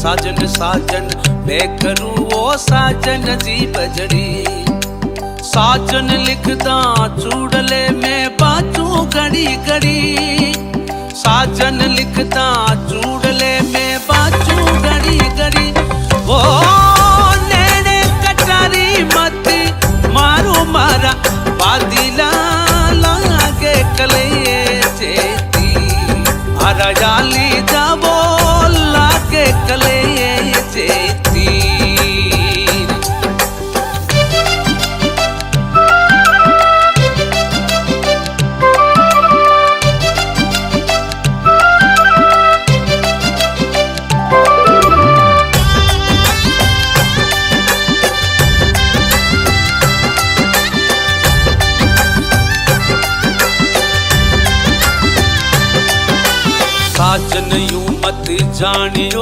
साजन साजन मैं करूं वो साजन जी बजड़ी। साजन लिखदा चूड़ले में बाजू घड़ी घड़ी। साजन लिखदा चूड़ले में बाजू घड़ी घड़ी। वो नेने कटारी मत मारू मारा बादीला लागे कले चेती। आरा जाली जाबो लागे कले चेती। साजन यूं मत जानियो